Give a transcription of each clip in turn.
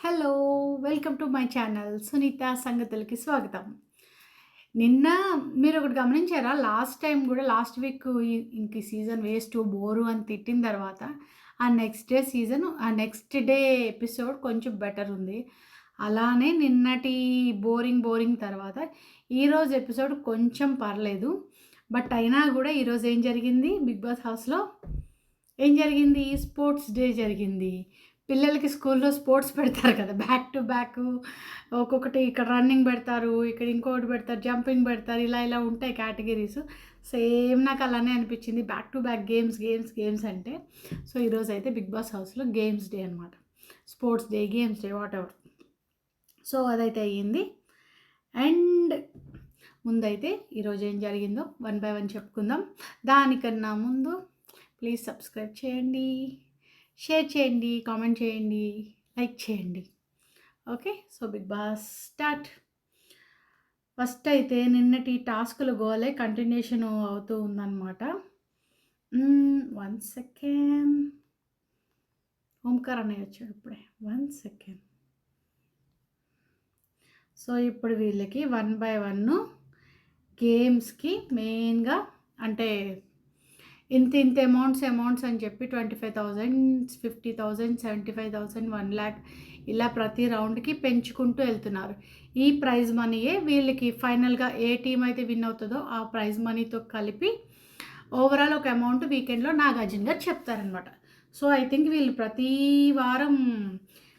Hello! Welcome to my channel. Sunitha సంగతులకి స్వాగతం. నిన్న మీరొకటి గమనించారా? లాస్ట్ టైమ్ గూడా లాస్ట్ వీక్ ఇంక ఈ సీజన్ వేస్టు, బోరు అని తిట్టిన తర్వాత, ఆ నెక్స్ట్ డే ఎపిసోడ్ కొంచెం బెటరుంది. అలానే నిన్నటి బోరింగ్ తర్వాత ఈరోజు ఎపిసోడ్ కొంచెం పర్లేదు. బట్ అయినా గూడా ఈరోజు ఏం జరిగింది? బిగ్ బాస్ హౌస్‌లో ఏం జరిగింది? స్పోర్ట్స్ డే జరిగింది. పిల్లలకి స్కూల్‌లో స్పోర్ట్స్ పెడతారు కదా! బ్యాక్ టు బ్యాకు ఒక్కొక్కటి ఇక్కడ రన్నింగ్ పెడతారు. ఇక్కడ ఇంకొకటి పెడతారు. జంపింగ్ పెడతారు. ఇలా ఉంటాయి కేటగరీస్. సేమ్ నాకు అలానే అనిపించింది. బ్యాక్ టు బ్యాక్ గేమ్స్ అంటే. సో, ఈరోజైతే బిగ్ బాస్ హౌస్‌లో గేమ్స్ డే అనమాట. Sports day, games day whatever. So, అదైతే అయ్యింది. అండ్ ముందైతే ఈరోజు ఏం జరిగిందో వన్ బై వన్ చెప్పుకుందాం. దానికన్నా ముందు ప్లీజ్ సబ్స్క్రైబ్ చేయండి, షేర్ చేయండి, కామెంట్ చేయండి, లైక్ చేయండి. Okay. So, Bigg Boss start. First అయితే నిన్నటి టాస్కుల గోలే కంటిన్యూషన్ అవుతూ ఉందన్నమాట. 1 సెకండ్. ఓంకార్ అన్నయ్య వచ్చాడు ఇప్పుడే. 1 సెకండ్. సో, ఇప్పుడు వీళ్ళకి వన్ బై వన్ గేమ్స్‌కి మెయిన్‌గా అంటే ఇంత అమౌంట్స్ అని చెప్పి 25,000, 50,000, 75,000, 1,00,000 ఇలా ప్రతి రౌండ్‌కి పెంచుకుంటూ వెళ్తున్నారు. ఈ ప్రైజ్ మనీయే వీళ్ళకి ఫైనల్‌గా ఏ టీమ్ అయితే విన్ అవుతదో ఆ ప్రైజ్ మనీతో కలిపి ఓవరాల్ ఒక అమౌంట్ వీకెండ్‌లో నాగార్జున గారు చెప్తారనమాట. సో, ఐ థింక్ వీళ్ళు ప్రతి వారం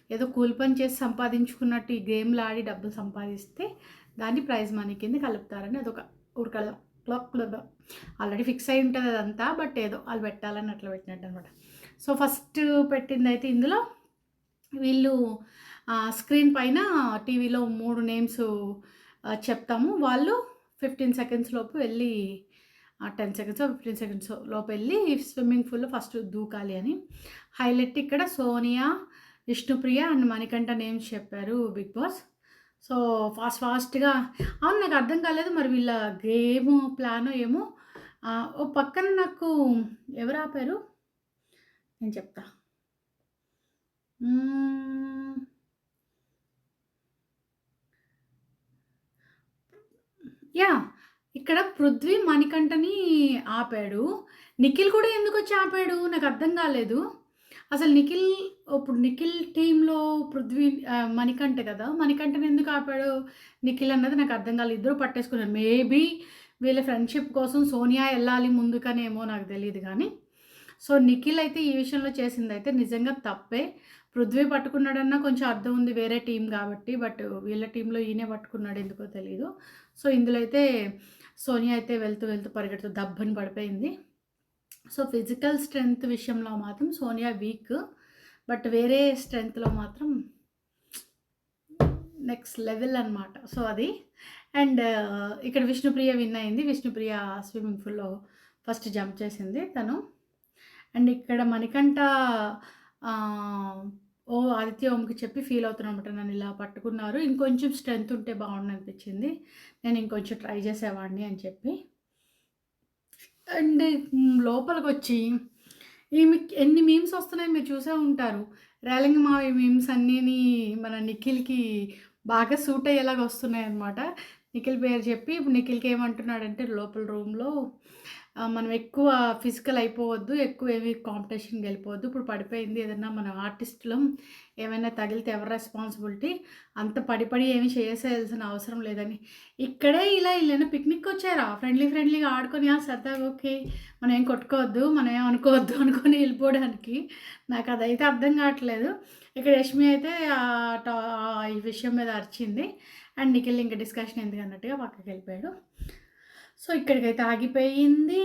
ఏదో కూలి పని చేసి సంపాదించుకున్నట్టు ఈ గేమ్‌లు ఆడి డబ్బులు సంపాదిస్తే దాన్ని ప్రైజ్ మనీ కింద కలుపుతారని అదొక ఊరికల క్లాక్ ఆల్రెడీ ఫిక్స్ అయి ఉంటది అదంతా. బట్ ఏదో ఆళ్ళు పెట్టాలని అట్లా పెట్టినట్టనమాట. సో, ఫస్ట్ పెట్టిందైతే ఇందులో వీళ్ళు స్క్రీన్ పైన టీవీలో 3 నేమ్స్ చెప్తాము. వాళ్ళు 15 సెకండ్స్ లోపు వెళ్ళి 10 సెకండ్సో, 15 సెకండ్సో లోపెళ్ళి స్విమ్మింగ్ పూల్‌లో ఫస్ట్ దూకాలి అని. హైలైట్ ఇక్కడ సోనియా, విష్ణుప్రియ అండ్ మణికంఠ నేమ్స్ చెప్పారు బిగ్ బాస్. సో, ఫాస్ట్‌గా అవును. నాకు అర్థం కాలేదు. మరి వీళ్ళ గేము ప్లానో ఏమో. ఓ పక్కన నాకు ఎవరు ఆపారు? నేను చెప్తా. హ్మ్. యాహ్! ఇక్కడ పృథ్వీ మణికంఠని ఆపాడు. నిఖిల్ కూడా ఎందుకొచ్చి ఆపాడు? నాకు అర్థం కాలేదు. అసలు నిఖిల్ టీమ్‌లో పృథ్వీ మణికంఠ కదా! మణికంఠని ఎందుకు ఆపాడు నిఖిల్ అన్నది నాకు అర్థం కాలేదు. ఇద్దరు పట్టేసుకున్నారు. మేబీ వీళ్ళ ఫ్రెండ్‌షిప్ కోసం సోనియా ఎళ్ళాలి ముందుకనేమో నాకు తెలీదు గానీ. సో, నిఖిల్ అయితే ఈ విషయంలో చేసిందైతే నిజంగా తప్పే. పృథ్వీ పట్టుకున్నాడన్నా కొంచెం అర్థం ఉంది వేరే టీమ్ గాబట్టి. బట్ వీళ్ళ టీమ్‌లో ఈయనే పట్టుకున్నాడు ఎందుకో తెలీదు. సో, ఇందులో అయితే సోనియా అయితే వెళ్తూ పరిగెడుతూ దబ్బని పడిపోయింది. సో, ఫిజికల్ స్ట్రెంత్ విషయంలో మాత్రం సోనియా వీక్. బట్ వేరే స్ట్రెంత్‌లో మాత్రం నెక్స్ట్ లెవెల్ అనమాట. సో, అది. అండ్ ఇక్కడ విష్ణుప్రియ విన్ అయింది. విష్ణుప్రియ స్విమ్మింగ్ పూల్‌లో ఫస్ట్ జంప్ చేసింది తను. అండ్ ఇక్కడ మణికంఠ ఆదిత్య ఓంకి చెప్పి ఫీల్ అవుతున్నానన్నమాట. నన్ను ఇలా పట్టుకున్నారు. ఇంకొంచెం స్ట్రెంత్ ఉంటే బావుండనిపించింది. నేను ఇంకొంచెం ట్రై చేసేవాడిని అని చెప్పి. అండ్ లోపలికొచ్చి ఈమెకి ఎన్ని మీమ్స్ వస్తున్నాయో మీరు చూసే ఉంటారు. రేలంగి మావయ్య మీమ్స్ అన్నీని మన నిఖిల్‌కి బాగా సూట్ అయ్యేలాగా వస్తున్నాయన్నమాట. నిఖిల్ పేరు చెప్పి ఇప్పుడు నిఖిల్‌కి ఏమంటున్నాడంటే లోపల రూమ్‌లో మనం ఎక్కువ ఫిజికల్ అయిపోవద్దు. ఎక్కువ ఏవి కాంపిటీషన్‌కి వెళ్ళిపోవద్దు. ఇప్పుడు పడిపోయింది ఏదన్నా మన ఆర్టిస్ట్‌లం ఏమైనా తగిలితే ఎవరు రెస్పాన్సిబిలిటీ? అంత పడి ఏమి చేసేయాల్సిన అవసరం లేదని. ఇక్కడే ఇలా ఈళ్ళేనా పిక్నిక్ వచ్చారా? ఫ్రెండ్లీగా ఆడుకొని సరదాగా ఓకే. మనం ఏం కొట్టుకోవద్దు. మనం ఏం అనుకోవద్దు అనుకోని వెళ్ళిపోవడానికి. నాకు అదైతే అర్థం కావట్లేదు. ఇక్కడ యష్మి అయితే ఈ విషయం మీద అరిచింది. అండ్ నిఖిల్ ఇంక డిస్కషన్ ఎందుకన్నట్టుగా పక్కకెళ్ళిపోయాడు. సో, ఇక్కడికైతే ఆగిపోయింది.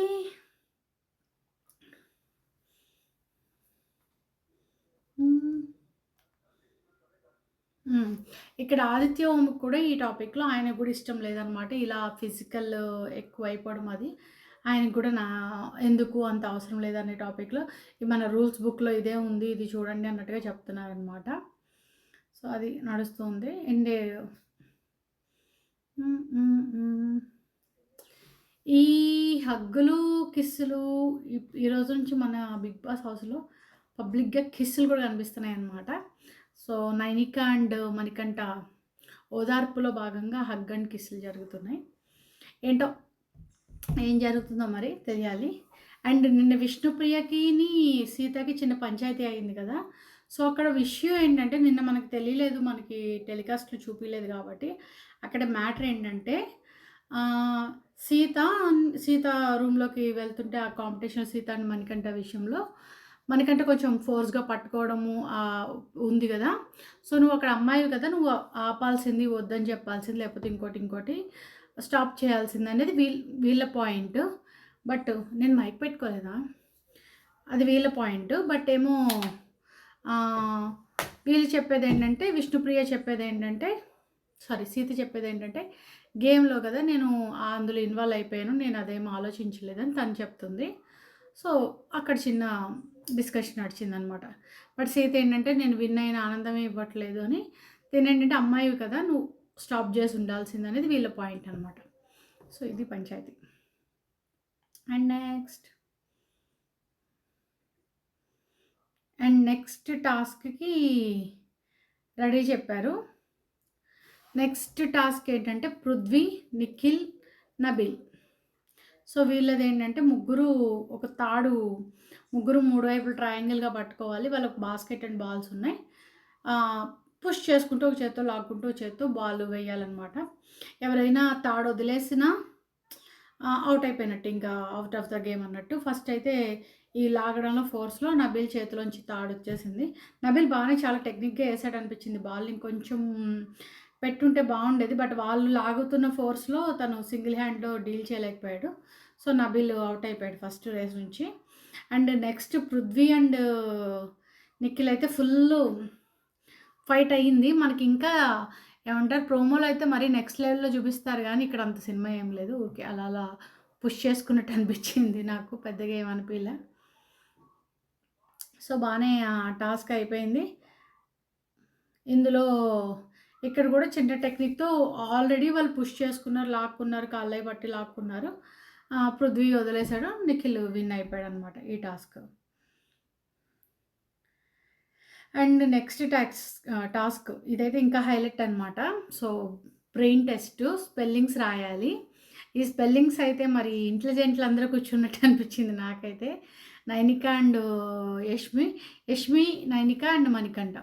ఇక్కడ ఆదిత్య ఓంకి కూడా ఈ టాపిక్‌లో ఆయనకు కూడా ఇష్టం లేదనమాట. ఇలా ఫిజికల్ ఎక్కువైపోవడం అది. ఆయనకు కూడా ఎందుకు అంత అవసరం లేదనే టాపిక్‌లో మన రూల్స్ బుక్‌లో ఇదే ఉంది. ఇది చూడండి అన్నట్టుగా చెప్తున్నారనమాట. సో, అది నడుస్తుంది. అండ్ హ్మ్. హ్మ్. హ్మ్. ఈ హగ్గులు, కిస్సులు ఈరోజు నుంచి మన బిగ్ బాస్ హౌస్‌లో పబ్లిక్‌గా కిస్సులు కూడా కనిపిస్తున్నాయన్నమాట. So, so, Nainika and Manikantha ఓదార్పులో భాగంగా హగ్ అండ్ కిస్సులు జరుగుతున్నాయి. ఏంటో ఏం జరుగుతుందో మరి తెలియాలి. అండ్ నిన్న విష్ణుప్రియకిని, సీతకి చిన్న పంచాయతీ అయింది కదా! సో, అక్కడ విషయం ఏంటంటే నిన్న మనకు తెలియలేదు. మనకి టెలికాస్ట్‌లో చూపియలేదు కాబట్టి, అక్కడ మ్యాటర్ ఏంటంటే ఆహ్, సీత సీత రూమ్‌లోకి వెళ్తుంటే ఆ కాంపిటీషన్ సీత అండ్ మణికంఠ విషయంలో మణికంఠ కొంచెం ఫోర్స్‌గా పట్టుకోవడము ఉంది గదా! సో, "నువ్వు అక్కడ అమ్మాయివి కదా! నువ్వు ఆపాల్సింది, వద్దని చెప్పాల్సింది, లేకపోతే ఇంకోటి స్టాప్ చేయాల్సిందనేది వీళ్ళ పాయింట్. బట్ నేను మైక్ పెట్టుకోలేదా? అది వీళ్ళ పాయింట్. బట్ ఏమో ఆహ్, వీళ్ళు చెప్పేదేంటంటే, విష్ణుప్రియ చెప్పేదేంటంటే సీత చెప్పేదేంటంటే, గేమ్‌లో గదా! నేను అందులో ఇన్వాల్వ్ అయిపోయాను. నేను అదేం ఆలోచించలేదని తను చెప్తుంది. సో, అక్కడ చిన్న డిస్కషన్ నడిచిందనమాట. బట్ సీత ఏంటంటే, నేను విన్ అయిన ఆనందమే ఇవ్వట్లేదు అని, తినేంటంటే అమ్మాయివి కదా! నువ్వు స్టాప్ జేసి ఉండాల్సిందనేది వీళ్ళ పాయింట్ అనమాట. సో, ఇది పంచాయతీ. అండ్ నెక్స్ట్ టాస్క్‌కి రెడీ చెప్పారు. నెక్స్ట్ టాస్క్ ఏంటంటే పృథ్వీ, నిఖిల్, నబిల్. సో, వీళ్ళదేంటంటే ఒక తాడు ముగ్గురు 3 వైపులు ట్రయాంగిల్‌గా పట్టుకోవాలి. వాళ్ళకి బాస్కెట్ అండ్ బాల్స్ ఉన్నాయి. పుష్ చేసుకుంటూ ఒక చేత్తో లాక్కుంటూ ఒక చేత్తో బాల్ వేయాలన్నమాట. ఎవరైనా తాడు వదిలేసినా ఔట్ అయిపోయినట్టు, ఇంకా ఔట్ ఆఫ్ ద గేమ్ అన్నట్టు. ఫస్ట్ అయితే ఈ లాగడంలో ఫోర్స్‌లో నబీల్ చేతిలోంచి తాడొచ్చేసింది. నబీల్ బాగానే చాలా టెక్నిక్‌గా ఏసాడనిపించింది. బాల్ ఇంకొంచెం పెట్టుంటే బాగుండేది. బట్ వాళ్ళు లాగుతున్న ఫోర్స్‌లో తను సింగిల్ హ్యాండ్‌లో డీల్ చేయలేకపోయాడు. సో, నబీల్ ఔట్ అయిపోయాడు ఫస్ట్ రేస్ నుంచి. And next Prithvi and Nikhil అయితే ఫుల్లు ఫైట్ అయ్యింది. మనకింకా ఏమంటారు, ప్రోమోలో అయితే మరీ నెక్స్ట్ లెవెల్‌లో చూపిస్తారు గానీ, ఇక్కడ అంత సినిమా ఏం లేదు. ఊరికే అలా అలా పుష్ చేసుకున్నట్టు అనిపించింది నాకు. పెద్దగా ఏం అనిపియలే. సో, బానే టాస్క్ అయిపోయింది. ఇందులో ఇక్కడ కూడా చిన్న టెక్నిక్‌తో ఆల్రెడీ వాళ్ళు పుష్ చేసుకున్నారు, లాక్కున్నారు, కాళ్ళయి పట్టి లాక్కున్నారు. పృథ్వీ వదిలేసాడు. నిఖిల్ విన్ అయిపోయాడనమాట ఈ టాస్క్. అండ్ నెక్స్ట్ టాస్క్ ఇదైతే ఇంకా హైలైట్ అనమాట. సో, బ్రెయిన్ టెస్ట్, స్పెల్లింగ్స్ రాయాలి. ఈ స్పెల్లింగ్స్ అయితే మరి ఇంటెలిజెంట్లు అందరూ కూర్చున్నట్టు అనిపించింది నాకైతే. Nainika and Yashmi, Nainika and Manikanta.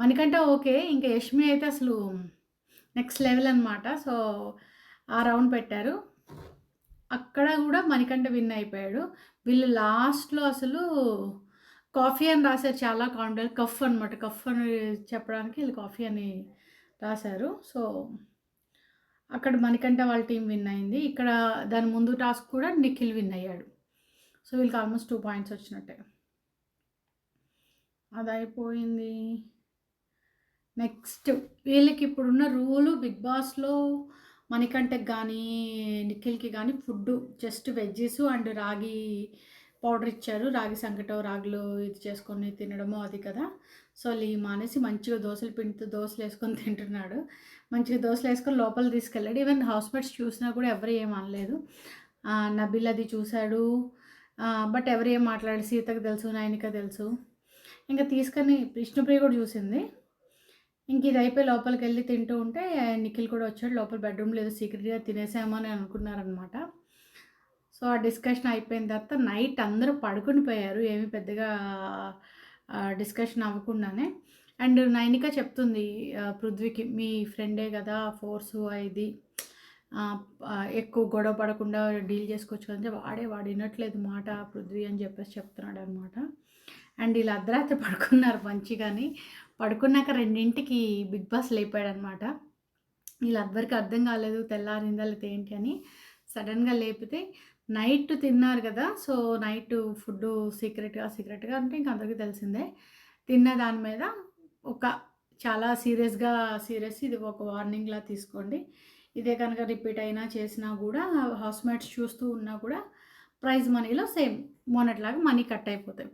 Manikanta okay. ఇంకా యష్మి అయితే అసలు నెక్స్ట్ లెవెల్ అనమాట. సో, ఆ రౌండ్ పెట్టారు. అక్కడ గూడా మణికంఠ విన్ అయిపోయాడు. వీళ్ళు లాస్ట్‌లో అసలు కాఫీ అని రాసారు, చాలా కాన్ఫిడెంట్. కఫ్ అనమాట. కఫ్ అని చెప్పడానికి వీళ్ళు కాఫీ అని రాసారు. సో, అక్కడ మణికంఠ వాళ్ళ టీమ్ విన్ అయింది. ఇక్కడ దాని ముందు టాస్క్ కూడా నిఖిల్ విన్ అయ్యాడు. సో, వీళ్ళకి ఆల్మోస్ట్ 2 పాయింట్స్ వచ్చినట్టే. అదయిపోయింది. నెక్స్ట్ వీళ్ళకి ఇప్పుడున్న రూలు బిగ్ బాస్‌లో మణికంఠకి గానీ, నిఖిల్‌కి గానీ ఫుడ్డు జస్ట్ వెజ్జీసు అండ్ రాగి పౌడర్ ఇచ్చారు. రాగి సంకటో, రాగిలో ఇది చేసుకొని తినడమో అది కదా! సో, మానేసి మంచిగా దోసల పిండితో దోసలేసుకొని తింటున్నాడు. మంచిగా దోసలేసుకొని లోపలికి తీసుకెళ్ళాడు. ఈవెన్ హౌస్‌మేట్స్ చూసినా కూడా ఎవరు ఏమి అనలేదు. నబీల్ అది చూసాడు. బట్ ఎవరు ఏం మాట్లాడలేదు. సీతకి తెలుసు, నయనిక తెలుసు. ఇంక తీసుకొని విష్ణుప్రియ కూడా చూసింది. ఇంక ఇది అయిపోయి లోపలికెళ్ళి తింటూ ఉంటే నిఖిల్ కూడా వచ్చాడు. లోపల బెడ్‌రూమ్‌లో ఏదో సీక్రెట్‌గా తినేసాము అని అనుకున్నారనమాట. సో, ఆ డిస్కషన్ అయిపోయిన తర్వాత నైట్ అందరూ పడుకొని పోయారు. ఏమి పెద్దగా డిస్కషన్ అవ్వకుండానే. అండ్ నైనిక చెప్తుంది పృథ్వీకి, "మీ ఫ్రెండే కదా ఫోర్సు ఇది ఎక్కువ గొడవ పడకుండా డీల్ చేసుకోవచ్చు కదా" అంటే వాడు వినట్లేదు మాట పృథ్వీ అని చెప్పేసి చెప్తున్నాడనమాట. అండ్ ఈళ్ళు అర్ధరాత్రి పడుకున్నారు మంచిగాని. పడుకున్నాక 2కి బిగ్ బాస్ లేపాడనమాట. వీళ్ళెవ్వరికీ అర్థం కాలేదు తెల్లారిందా లేతే ఏంటి అని. సడెన్‌గా లేపితే నైట్ తిన్నారు కదా! సో, నైటు ఫుడ్డు సీక్రెట్‌గా అంటే ఇంక అందరికీ తెలిసిందే. తిన్న దాని మీద ఒక చాలా సీరియస్, ఇది ఒక వార్నింగ్‌లా తీసుకోండి. ఇదే కనుక రిపీట్ అయినా చేసినా గూడా హౌస్‌మేట్స్ చూస్తూ ఉన్నా కూడా ప్రైజ్ మనీలో సేమ్ మొన్నటిలాగా మనీ కట్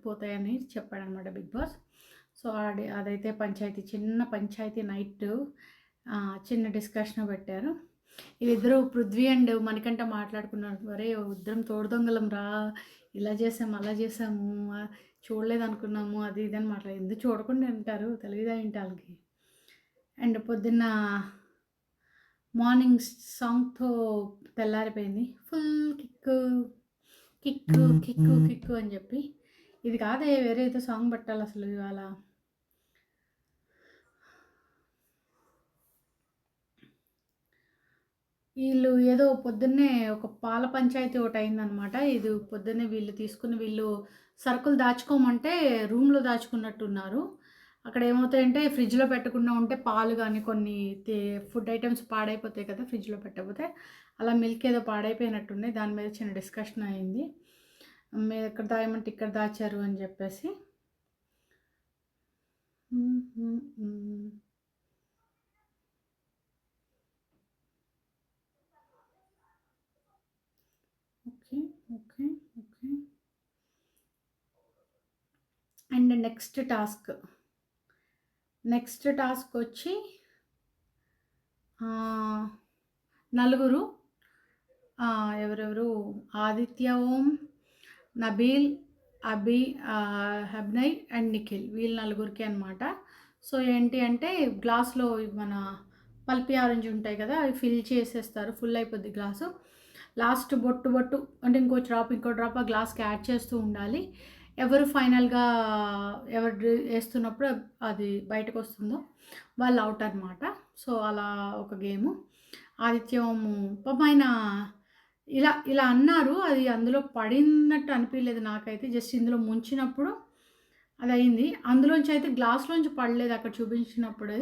పోతాయని చెప్పాడనమాట బిగ్ బాస్. సో, అదైతే చిన్న పంచాయతీ నైటు చిన్న డిస్కషన్ పెట్టారు. వీళ్ళిద్దరూ పృథ్వీ అండ్ మణికంఠ మాట్లాడుకున్నారు. "ఒరేయ్! ఇద్దరం తోడు దొంగలం రా! ఇలా చేసాము, అలా చేసాము. చూడలేదనుకున్నాము అది ఇది అని ఎందుకు చూడకుండా ఉంటారు తెలియదా ఏంటి ఆళ్ళకి. అండ్ పొద్దున్న మార్నింగ్ సాంగ్‌తో తెల్లారిపోయింది. Full kick, kick, kick, kick అని జెప్పి. ఇది కాదే వేరే ఏదో సాంగ్ పెట్టాలసలు ఇవాళ. ఈళ్ళు ఏదో పొద్దున్నే ఒక పాల పంచాయతీ ఒకటయిందనమాట. ఇది పొద్దున్నే వీళ్ళు తీసుకుని సరుకులు దాచుకోమంటే రూమ్‌లో దాచుకున్నట్టున్నారు. అక్కడ ఏమవుతాయంటే ఫ్రిడ్జ్‌లో పెట్టకుండా ఉంటే పాలు గానీ కొన్ని తే ఫుడ్ ఐటెమ్స్ పాడైపోతాయి కదా! ఫ్రిడ్జ్‌లో పెట్టకపోతే. అలా మిల్క్ ఏదో పాడైపోయినట్టున్నాయి. దాని మీద చిన్న డిస్కషన్ అయింది. మీరెక్కడ దాయమంటే ఇక్కడ దాచారు అని జెప్పేసి. Hmm. Hmm. Hmm. Okay. Okay. Okay. And next టాస్కొచ్చి నలుగురు ఎవరెవరు ఆదిత్య, ఓం, నబీల్, అభి అభినయ్ అండ్ నిఖిల్ వీళ్ళు నలుగురికి అనమాట. సో ఏంటి అంటే గ్లాస్‌లో మన పల్పీ ఆరెంజ్ ఉంటాయి కదా! అవి ఫిల్ చేసేస్తారు. ఫుల్ అయిపోద్ది గ్లాసు. లాస్ట్ బొట్టు అంటే ఇంకో డ్రాప్ ఆ గ్లాస్‌కి యాడ్ చేస్తూ ఉండాలి. ఎవరు ఫైనల్‌గా ఎవరు ఏస్తున్నప్పుడు అది బయటకొస్తుందో వాళ్ళు ఔట్ అనమాట. సో అలా ఒక గేము. ఆదిత్యము పాపం ఆయన ఇలా అన్నారు. అది అందులో పడినట్టు అనిపియలేదు నాకైతే. జస్ట్ ఇందులో ముంచినప్పుడు అదయింది. అందులోంచి అయితే గ్లాస్‌లోంచి పడలేదు అక్కడ చూపించినప్పుడు.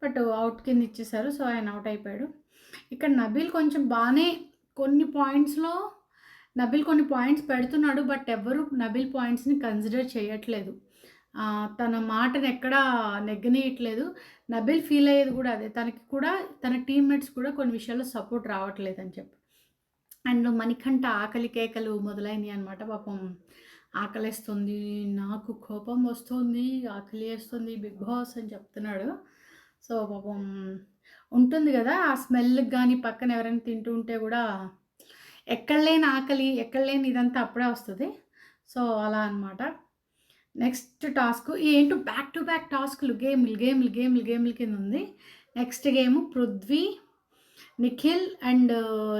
బట్ ఔట్ కింద ఇచ్చేసారు. సో ఆయన ఔట్ అయిపోయాడు. ఇక్కడ నబీల్ కొన్ని పాయింట్స్ పెడుతున్నాడు. బట్ ఎవ్వరు నబీల్ పాయింట్స్‌ని కన్సిడర్ చేయట్లేదు. తన మాటని ఎక్కడా నెగ్గనీయట్లేదు. నబీల్ ఫీల్ అయ్యేది గూడా అదే. తనకి కూడా తన టీమ్‌మేట్స్ కూడా కొన్ని విషయాల్లో సపోర్ట్ రావట్లేదని చెప్పి. అండ్ మణికంఠ ఆకలి కేకలు మొదలైనయి అనమాట. పాపం ఆకలేస్తుంది, నాకు కోపం వస్తుంది, ఆకలేస్తుంది బిగ్ బాస్ అని చెప్తున్నాడు. సో, పాపం ఉంటుంది గదా! ఆ స్మెల్‌కి గానీ పక్కన ఎవరైనా తింటూ ఉంటే గూడా ఎక్కడ లేని ఆకలి, ఎక్కడ లేని ఇదంతా అప్పుడే వస్తది. సో, అలా అనమాట. నెక్స్ట్ టాస్క్ ఏంటో బ్యాక్ టు బ్యాక్ టాస్క్‌లు గేములు కిందుంది. Next game Prithvi, Nikhil and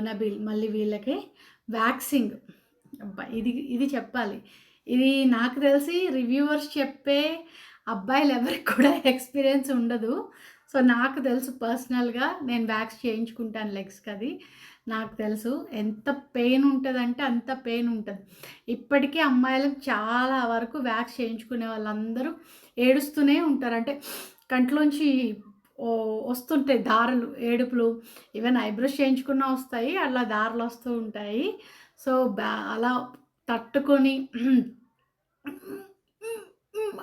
Nabeel మళ్ళీ వీళ్ళకే వ్యాక్సింగ్. అబ్బా! ఇది చెప్పాలి. ఇది నాకు తెలిసి రివ్యూవర్స్ చెప్పే అబ్బాయిలెవరికి కూడా ఎక్స్‌పీరియన్స్ ఉండదు. సో, నాకు తెలుసు పర్సనల్‌గా నేను వ్యాక్స్ చేయించుకుంటాను లెగ్స్‌కది. నాకు తెలుసు. ఎంత పెయిన్ ఉంటదంటే అంత పెయిన్ ఉంటది. ఇప్పటికీ అమ్మాయిలు చాలా వరకు వ్యాక్స్ చేయించుకునే వాళ్ళందరూ ఏడుస్తూనే ఉంటారు. అంటే కంట్లోంచి వస్తుంటాయి దారలు, ఏడుపులు. ఈవెన్ ఐబ్రోస్ చేయించుకున్నా వస్తాయి. అలా దారలొస్తూ ఉంటాయి. సో, అలా తట్టుకొని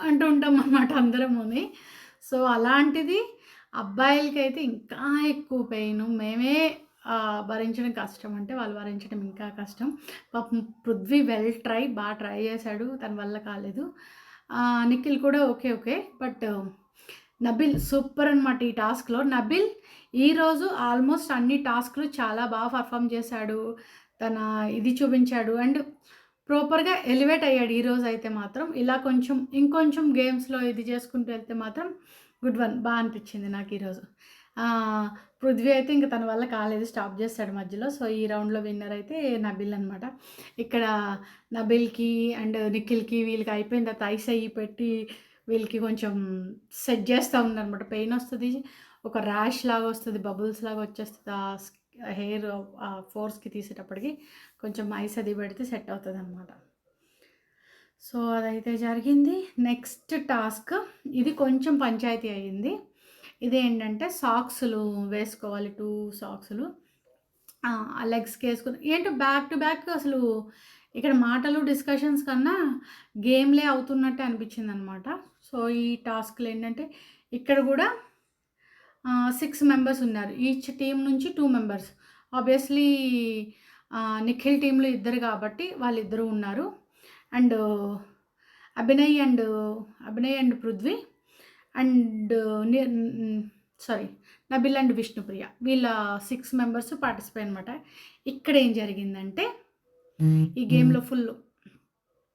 అంటూ ఉంటామనమాట అందరముని. సో, అలాంటిది అబ్బాయిలకైతే ఇంకా ఎక్కువ పెయిను. మేమే భరించడం కష్టం అంటే, వాళ్ళు భరించడం ఇంకా కష్టం. పాపం పృథ్వీ ట్రై చేశాడు. తన వల్ల కాలేదు. నిఖిల్ కూడా ఓకే. బట్ నబిల్ సూపర్ అనమాట ఈ టాస్క్‌లో. నబిల్ ఈరోజు ఆల్మోస్ట్ అన్ని టాస్క్‌లు చాలా బాగా పెర్ఫార్మ్ చేశాడు. తన ఇది చూపించాడు. అండ్ ప్రాపర్‌గా ఎలివేట్ అయ్యాడు ఈరోజైతే మాత్రం. ఇలా ఇంకొంచెం గేమ్స్‌లో ఇది చేసుకుంటూ వెళ్తే మాత్రం గుడ్ వన్ అనిపించింది నాకు ఈరోజు. పృథ్వీ అయితే ఇంక తన వల్ల కాలేదు. స్టాప్ చేసాడు మధ్యలో. సో, ఈ రౌండ్‌లో విన్నర్ అయితే నబిల్ అనమాట. ఇక్కడ నబిల్‌కి అండ్ నిఖిల్‌కి వీళ్ళకి అయిపోయిన తర్వాత ఐస్ అయ్యి పెట్టి వీళ్ళకి కొంచెం సెట్ చేస్తా ఉందనమాట. పెయిన్ వస్తది. ఒక ర్యాష్ లాగా వస్తది. బబుల్స్ లాగా వచ్చేస్తది. హెయిర్ ఫోర్స్‌కి తీసేటప్పటికి కొంచెం ఐస్ అది పెడితే సెట్ అవుతదనమాట. సో, అదైతే జరిగింది. నెక్స్ట్ టాస్క్ ఇది కొంచెం పంచాయతీ అయింది. ఇదేంటంటే సాక్సులు వేసుకోవాలి. 2 సాక్సులు లెగ్స్‌కేసుకొని ఏంటో బ్యాక్ టు బ్యాక్ అసలు ఇక్కడ మాటలు డిస్కషన్స్ కన్నా గేమ్‌లే అవుతున్నట్టే అనిపించిందనమాట. సో, ఈ టాస్క్‌లేంటంటే ఇక్కడ గూడా 6 మెంబర్స్ ఉన్నారు. ఈచ్ టీమ్ నుంచి 2 మెంబర్స్. ఆబ్వియస్‌లీ నిఖిల్ టీమ్‌లో ఇద్దరు కాబట్టి వాళ్ళిద్దరూ ఉన్నారు. And Abhinay and Prithvi and ని సారీ నబిల్ అండ్ విష్ణుప్రియ వీళ్ళ 6 మెంబర్స్ పార్టిసిపేట్ అనమాట. ఇక్కడ ఏం జరిగిందంటే ఈ గేమ్‌లో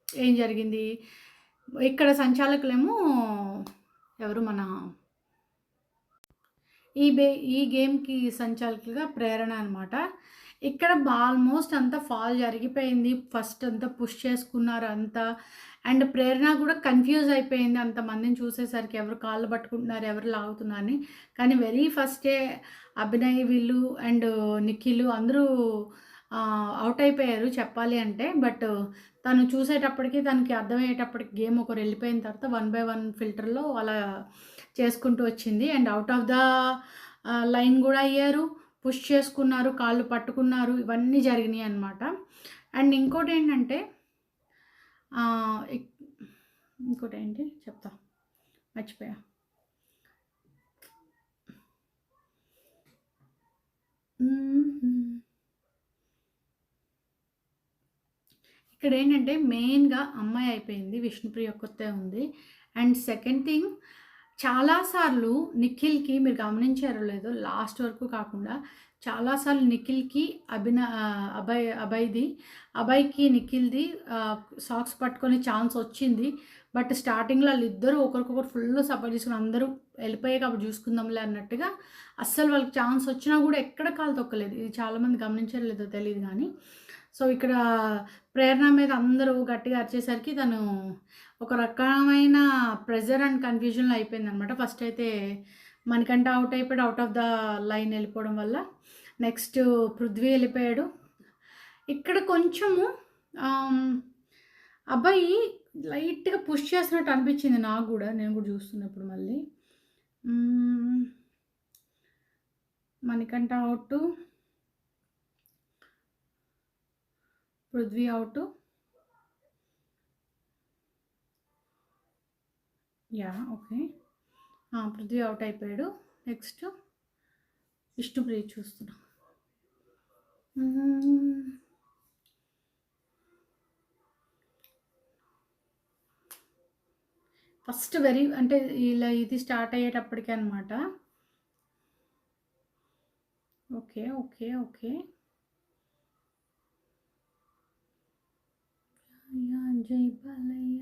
ఏం జరిగింది ఇక్కడ సంచాలకులేమో ఎవరు మన ఈ బే ఈ గేమ్‌కి సంచాలకులుగా ప్రేరణ అనమాట. ఇక్కడ ఆల్మోస్ట్ అంతా ఫాల్ జరిగిపోయింది. ఫస్ట్ అంతా పుష్ చేసుకున్నారు అంతా. అండ్ ప్రేరణ కూడా కన్‌ఫ్యూజ్ అయిపోయింది అంతమందిని చూసేసరికి ఎవరు కాళ్ళు పట్టుకుంటున్నారు, ఎవరు లాగుతున్నారని. కానీ వెరీ ఫస్టే అభినయ్ వీళ్ళు అండ్ నిఖిల్ అందరూ ఔట్ అయిపోయారు చెప్పాలి అంటే. బట్ తను చూసేటప్పటికి తనకి అర్థమయ్యేటప్పటికి గేమ్ ఒకరు వెళ్ళిపోయిన తర్వాత 1 బై 1 ఫిల్టర్‌లో అలా చేసుకుంటూ వచ్చింది. And out of the line కూడా అయ్యారు. పుష్ చేసుకున్నారు, కాళ్ళు పట్టుకున్నారు. ఇవన్నీ జరిగినాయి అనమాట. అండ్ ఇంకోటేంటంటే ఇంకోటేంటి చెప్తా మర్చిపోయా. ఇక్కడేంటంటే మెయిన్‌గా అమ్మాయి అయిపోయింది. విష్ణుప్రియ ఒక్కతే ఉంది. అండ్ సెకండ్ థింగ్ చాలా సార్లు నిఖిల్‌కి మీరు గమనించారో లేదో లాస్ట్ వరకు కాకుండా చాలా సార్లు నిఖిల్‌కి అభయ్‌కి నిఖిల్‌ది సాక్స్ పట్టుకునే ఛాన్స్ వచ్చింది. బట్ స్టార్టింగ్‌లో ఆళ్ళిద్దరూ ఒకరికొకరు ఫుల్ సపోర్ట్ చేసుకొని అందరూ వెళ్ళిపోయాక అప్పుడు చూసుకుందాంలే అన్నట్టుగా అస్సలు వాళ్ళకి ఛాన్స్ వచ్చినా కూడా ఎక్కడ కాలు తొక్కలేదు. ఇది చాలామంది గమనించారో లేదో తెలీదు గానీ. సో ఇక్కడ ప్రేరణ మీద అందరూ గట్టిగా అరిచేసరికి తను ఒక రకమైన ప్రెజర్ అండ్ కన్ఫ్యూజన్‌లో అయిపోయిందనమాట. ఫస్ట్ అయితే మణికంఠ ఔట్ అయిపోయాడు. ఔట్ ఆఫ్ ద లైన్ వెళ్ళిపోవడం వల్ల. నెక్స్ట్ పృథ్వీ వెళ్ళిపోయాడు. ఇక్కడ కొంచెము అబ్బాయి లైట్‌గా పుష్ చేస్తున్నట్టు అనిపించింది నాకు గూడా. నేను కూడా చూస్తున్నప్పుడు మళ్ళీ. Manikanta out. Prithvi out. Yeah! Okay. Prithvi out అయిపోయాడు. నెక్స్ట్ విష్ణుప్రియ చూస్తున్నా. ఫస్ట్ అంటే ఇలా ఇది స్టార్ట్ అయ్యేటప్పటికే అనమాట. ఓకే. ఓకే. ఓకే. జై బాలయ్య.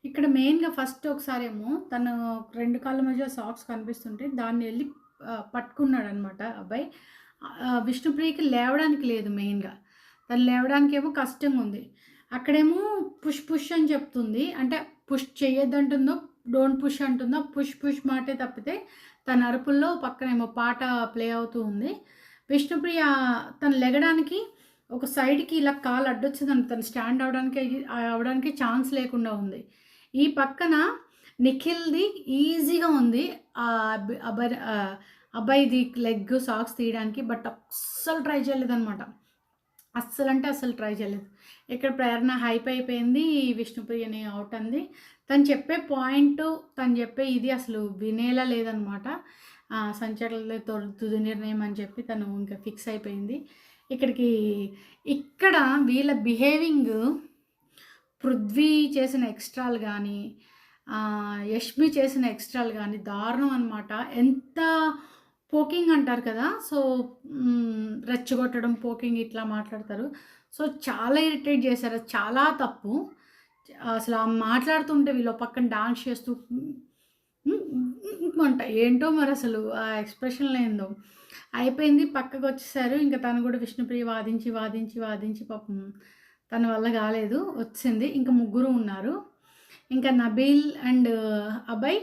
ఇక్కడ మెయిన్‌గా ఫస్ట్ ఒకసారేమో తను 2 కాళ్ళ మధ్య సాక్స్ కనిపిస్తుంటే దాన్ని వెళ్ళి పట్టుకున్నాడనమాట అబ్బాయి. విష్ణుప్రియకి లేవడానికి లేదు మెయిన్‌గా. తను లేవడానికేమో కష్టంగా ఉంది. అక్కడేమో పుష్ పుష్ అని చెప్తుంది. అంటే పుష్ చేయొద్దంటుందో, డోంట్ పుష్ అంటుందో, పుష్ పుష్ మాటే తప్పితే తన అరుపుల్లో పక్కనేమో పాట ప్లే అవుతూ ఉంది. విష్ణుప్రియ తను లెగడానికి ఒక సైడ్‌కి ఇలా కాలు అడ్డొచ్చిందని తను స్టాండ్ అవ్వడానికి ఛాన్స్ లేకుండా ఉంది. ఈ పక్కన నిఖిల్‌ది ఈజీగా ఉంది. అబ్బాయిది లెగ్ సాక్స్ తీయడానికి. బట్ అస్సలు ట్రై చేయలేదనమాట. అస్సలంటే అస్సలు ట్రై చేయలేదు. ఇక్కడ ప్రేరణ హైప్ అయిపోయింది. విష్ణుప్రియని ఔట్ అంది. తను చెప్పే పాయింటు, తను చెప్పే ఇది అసలు వినేలా లేదనమాట. సంచలనతో తుది నిర్ణయం అని చెప్పి తను ఇంకా ఫిక్స్ అయిపోయింది. ఇక్కడ వీళ్ళ బిహేవింగ్ పృథ్వీ చేసిన ఎక్స్ట్రాలు కానీ, యష్మి చేసిన ఎక్స్ట్రాలు కానీ దారుణం అనమాట. ఎంత పోకింగ్ అంటారు కదా, సో రెచ్చగొట్టడం, పోకింగ్ ఇట్లా మాట్లాడతారు. సో చాలా ఇరిటేట్ చేశారు. అది చాలా తప్పు. అసలు మాట్లాడుతుంటే వీళ్ళు పక్కన డాన్స్ చేస్తూ అంట ఏంటో మరి అసలు ఆ ఎక్స్ప్రెషన్లో ఏందో అయిపోయింది. పక్కకు వచ్చేసారు. ఇంకా తను కూడా విష్ణుప్రియ వాదించి పాపం తన వల్ల కాలేదు, వచ్చింది. ఇంకా ముగ్గురు ఉన్నారు. ఇంకా నబీల్ అండ్ అభయ్,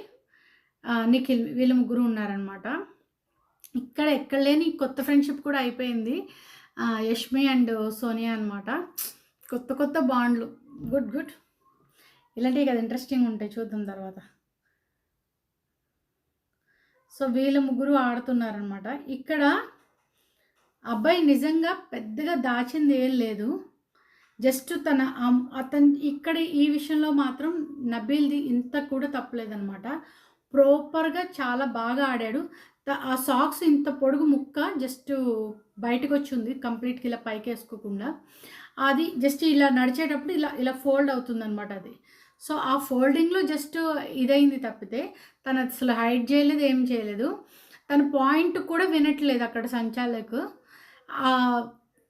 నిఖిల్ వీళ్ళ ముగ్గురు ఉన్నారనమాట. ఇక్కడ ఎక్కడ లేని కొత్త ఫ్రెండ్షిప్ కూడా అయిపోయింది. యష్మి అండ్ సోనియా అనమాట. కొత్త బాండ్లు. గుడ్. ఇలాంటివి కదా ఇంట్రెస్టింగ్ ఉంటాయి, చూద్దాం తర్వాత. సో వీళ్ళ ముగ్గురు ఆడుతున్నారనమాట. ఇక్కడ అబ్బాయి నిజంగా పెద్దగా దాచింది ఏం లేదు. జస్ట్ అతను ఇక్కడ ఈ విషయంలో మాత్రం నబీల్ది ఇంత కూడా తప్పలేదనమాట. ప్రాపర్గా చాలా బాగా ఆడాడు. ఆ సాక్స్ ఇంత పొడుగు ముక్క జస్ట్ బయటకు వచ్చింది కంప్లీట్గా ఇలా పైకి వేసుకోకుండా. అది జస్ట్ ఇలా నడిచేటప్పుడు ఇలా ఫోల్డ్ అవుతుందన్నమాట అది. సో ఆ ఫోల్డింగ్లో జస్ట్ ఇదైంది తప్పితే తను అసలు హైడ్ చేయలేదు, ఏం చేయలేదు. తన పాయింట్ కూడా వినట్లేదు అక్కడ సంచాలకు.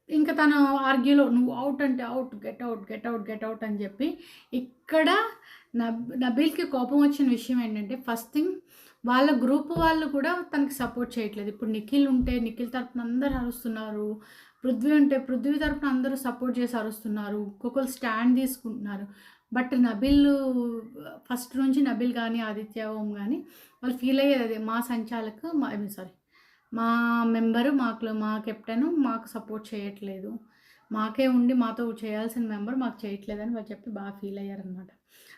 ఇంకా తను ఆర్గ్యూలో నువ్వు అవుట్ అంటే out, get out, get out, get out అని చెప్పి ఇక్కడ నబీల్‌కి కోపం వచ్చిన విషయం ఏంటంటే ఫస్ట్ థింగ్ వాళ్ళ గ్రూప్ వాళ్ళు కూడా తనకి సపోర్ట్ చేయట్లేదు. ఇప్పుడు నిఖిల్ ఉంటే నిఖిల్ తరపున అందరూ అరుస్తున్నారు. పృథ్వీ ఉంటే పృథ్వీ తరపున అందరూ సపోర్ట్ చేసి అరుస్తున్నారు. ఒక్కొక్కళ్ళు స్టాండ్ తీసుకుంటున్నారు. బట్ నబీల్ ఫస్ట్ నుంచి నబీల్ గానీ, ఆదిత్య, ఓం గానీ వాళ్ళు ఫీల్ అయ్యేది అదే మా సంచాలక్ ఐ మీన్ సారీ మా మెంబరు మా కెప్టెను మాకు సపోర్ట్ చేయట్లేదు. మాకే ఉండి మాతో చేయాల్సిన మెంబర్ మాకు చేయట్లేదని వాళ్ళు చెప్పి బాగా ఫీల్ అయ్యారనమాట.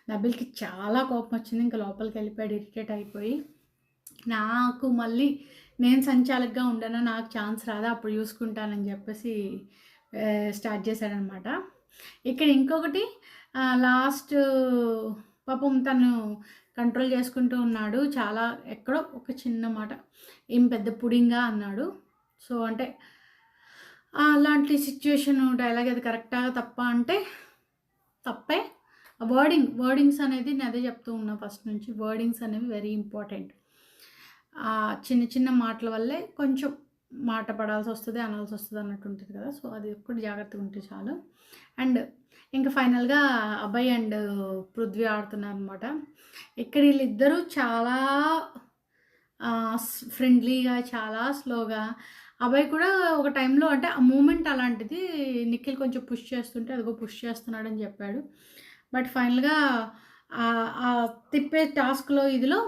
నబీల్‌కి చాలా కోపం వచ్చింది. ఇంకా లోపలికెళ్ళిపోయాడు ఇరిటేట్ అయిపోయి. నాకు మళ్ళీ నేను సంచాలకుగా ఉండనా, నాకు ఛాన్స్ రాదా అప్పుడు చూసుకుంటానని చెప్పేసి స్టార్ట్ చేశాడనమాట. ఇక్కడ ఇంకొకటి లాస్ట్ పాపం తను కంట్రోల్ చేసుకుంటూ ఉన్నాడు. చాలా ఎక్కడో ఒక చిన్న మాట ఏం పెద్ద పుడింగా అన్నాడు. సో అంటే అలాంటి సిచ్యుయేషన్ డైలాగ్ అది కరెక్టా తప్పా అంటే తప్పే. వర్డింగ్స్ అనేది నేను అదే చెప్తూ ఉన్నా ఫస్ట్ నుంచి. వర్డింగ్స్ అనేవి వెరీ ఇంపార్టెంట్. చిన్న చిన్న మాటల వల్లే కొంచెం మాట పడాల్సి వస్తుంది, అనాల్సి వస్తుంది అన్నట్టు ఉంటుంది కదా. సో అది ఒక్కటి జాగ్రత్తగా ఉంటే చాలు. అండ్ ఇంకా ఫైనల్గా అభయ్ అండ్ పృథ్వీ ఆడుతున్నారనమాట. ఇక్కడ వీళ్ళిద్దరూ చాలా ఫ్రెండ్లీగా, చాలా స్లోగా. అభయ్ కూడా ఒక టైంలో అంటే ఆ మూమెంట్ అలాంటిది. నిఖిల్ కొంచెం పుష్ చేస్తుంటే అదిగో పుష్ చేస్తున్నాడని చెప్పాడు. బట్ ఫైనల్గా తిప్పే టాస్క్లో ఇదిలో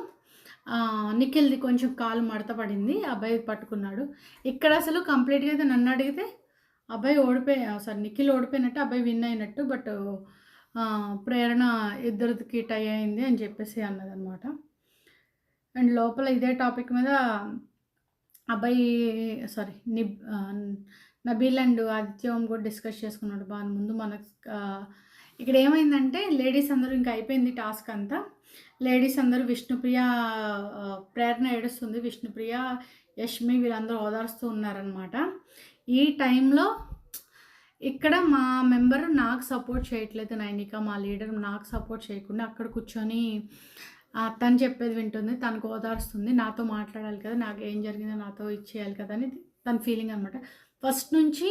నిఖిల్‌ది కొంచెం కాలు మడత పడింది. అభయ్ పట్టుకున్నాడు. ఇక్కడ అసలు కంప్లీట్‌గా అయితే నన్ను అడిగితే అభయ్ నిఖిల్ ఓడిపోయినట్టు, అభయ్ విన్ అయినట్టు. బట్ ప్రేరణ ఇద్దరికి టై అయింది అని చెప్పేసి అన్నదనమాట. అండ్ లోపల ఇదే టాపిక్ మీద అభయ్ నబీల్ అండ్ ఆదిత్య ఓం కూడా డిస్కస్ చేసుకున్నాడు. ముందు మనకు ఇక్కడ ఏమైందంటే లేడీస్ అందరూ ఇంకా అయిపోయింది టాస్క్ అంతా. లేడీస్ అందరూ విష్ణుప్రియ, ప్రేరణ ఏడుస్తుంది. విష్ణుప్రియ, యష్మి వీళ్ళందరూ ఓదారుస్తూ ఉన్నారనమాట. ఈ టైంలో ఇక్కడ మా మెంబరు నాకు సపోర్ట్ చేయట్లేదు. నైనిక మా లీడర్ నాకు సపోర్ట్ చేయకుండా అక్కడ కూర్చొని తను చెప్పేది వింటుంది, తనకు ఓదారుస్తుంది. నాతో మాట్లాడాలి కదా, నాకు ఏం జరిగిందో నాతో ఇచ్చేయాలి కదా అని తన ఫీలింగ్ అనమాట. ఫస్ట్ నుంచి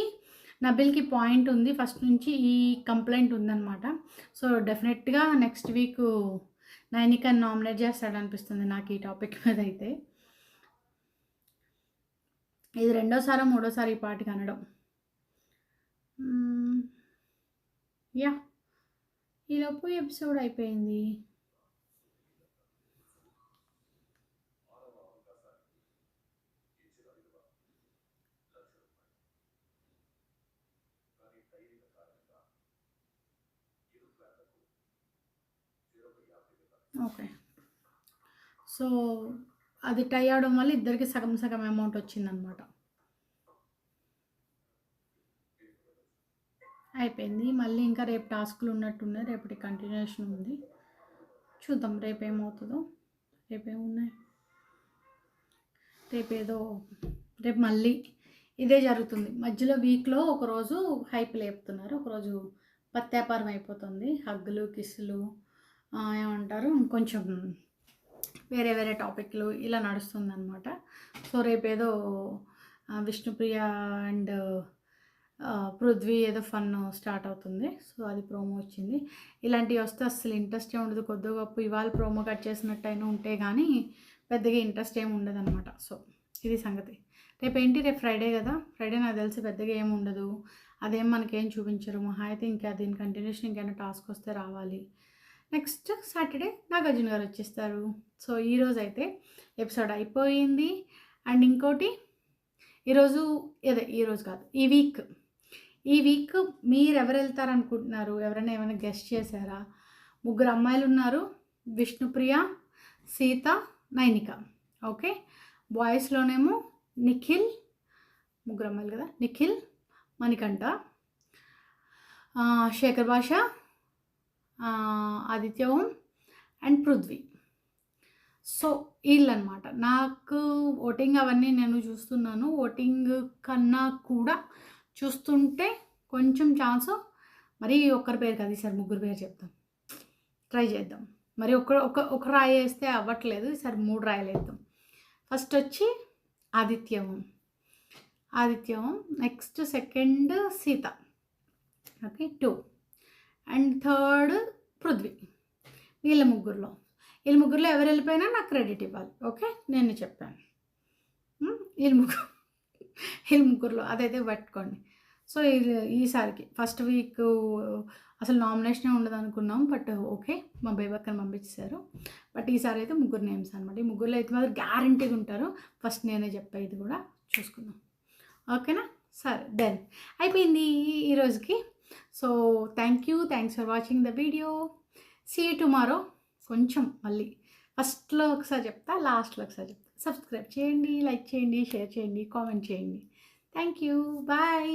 నబీల్‌కి పాయింట్ ఉంది. ఫస్ట్ నుంచి ఈ కంప్లైంట్ ఉందన్నమాట. సో డెఫినెట్గా నెక్స్ట్ వీక్ నైనికని నామినేట్ చేస్తాడనిపిస్తుంది నాకు ఈ టాపిక్ మీద అయితే. ఇది రెండోసారో మూడోసారి ఈ పాటికి అనడం. యా ఈలోపు ఎపిసోడ్ అయిపోయింది. ఓకే, సో అది టై అవడం వల్ల ఇద్దరికి సగం సగం అమౌంట్ వచ్చిందనమాట. అయిపోయింది. మళ్ళీ ఇంకా రేపు టాస్క్లు ఉన్నట్టున్నాయి. రేపటి కంటిన్యూషన్ ఉంది. చూద్దాం రేపు ఏమవుతుందో. రేపేమున్నాయి, రేపు మళ్ళీ ఇదే జరుగుతుంది. మధ్యలో వీక్లో ఒకరోజు హైప్ లేపుతున్నారు, ఒకరోజు పత్యాపారం అయిపోతుంది. హగ్గులు, కిస్సులు, ఏమంటారు కొంచెం వేరే వేరే టాపిక్లు ఇలా నడుస్తుంది అనమాట. సో రేపేదో విష్ణుప్రియ అండ్ పృథ్వీ ఏదో ఫన్ స్టార్ట్ అవుతుంది. సో అది ప్రోమో వచ్చింది. ఇలాంటివి వస్తే అసలు ఇంట్రెస్ట్ ఉండదు. కొద్దిగా గొప్ప ఇవాళ ప్రోమో కట్ చేసినట్టయినా ఉంటే కానీ పెద్దగా ఇంట్రెస్ట్ ఏమి ఉండదు అనమాట. సో ఇది సంగతి. రేపు ఫ్రైడే కదా. ఫ్రైడే నాకు తెలిసి పెద్దగా ఏమి ఉండదు. అదేం మనకేం చూపించరు. మహా అయితే ఇంకా దీని కంటిన్యూషన్ ఇంకైనా టాస్క్ వస్తే రావాలి. నెక్స్ట్ సాటర్డే నాగార్జున గారు వచ్చేస్తారు. సో ఈరోజు అయితే ఎపిసోడ్ అయిపోయింది. అండ్ ఇంకోటి ఈరోజు కాదు, ఈ వీక్ మీరు ఎవరు వెళ్తారనుకుంటున్నారు? ఎవరైనా ఏమైనా గెస్ట్ చేశారా? 3 అమ్మాయిలు ఉన్నారు, విష్ణుప్రియ, సీత, నైనిక. ఓకే, బాయ్స్లోనేమో నిఖిల్, 3 అమ్మాయిలు కదా, నిఖిల్, మణికంఠ, శేఖర్ భాష, ఆదిత్య ఓం అండ్ పృథ్వీ. సో వీళ్ళనమాట. నాకు ఓటింగ్ అవన్నీ నేను చూస్తున్నాను. ఓటింగ్ కన్నా కూడా చూస్తుంటే కొంచెం ఛాన్స్, మరి ఒక్కరి పేరు కాదు ఈసారి 3 పేరు చెప్తాం, ట్రై చేద్దాం. మరి ఒక రాయి వేస్తే అవ్వట్లేదు, ఈసారి 3 రాయలు వేద్దాం. ఫస్ట్ వచ్చి ఆదిత్య ఓం. ఆదిత్యం, next second Sita, okay 2, and third Prithvi. వీళ్ళ ముగ్గురులో ఎవరు వెళ్ళిపోయినా నాకు క్రెడిట్ ఇవ్వాలి. ఓకే, నేను చెప్పాను. వీళ్ళ ముగ్గురులో అదైతే పట్టుకోండి. సో ఈసారికి ఫస్ట్ వీక్ అసలు నామినేషనే ఉండదు అనుకున్నాం, బట్ ఓకే మా బేబక్కని పంపించేశారు. బట్ ఈసారి అయితే ముగ్గురు నేమ్స్ అనమాట. ఈ ముగ్గురులో అయితే మాత్రం గ్యారంటీగా ఉంటారు. ఫస్ట్ నేనే చెప్పా, ఇది కూడా చూసుకుందాం. ఓకేనా, సరే దెన్ అయిపోయింది ఈరోజుకి. So thanks for watching the video. See you tomorrow. కొంచెం మళ్ళీ ఫస్ట్లో ఒకసారి చెప్తా, లాస్ట్లో ఒకసారి చెప్తా. సబ్స్క్రైబ్ చేయండి, లైక్ చేయండి, షేర్ చేయండి, కామెంట్ చేయండి. Thank you, bye.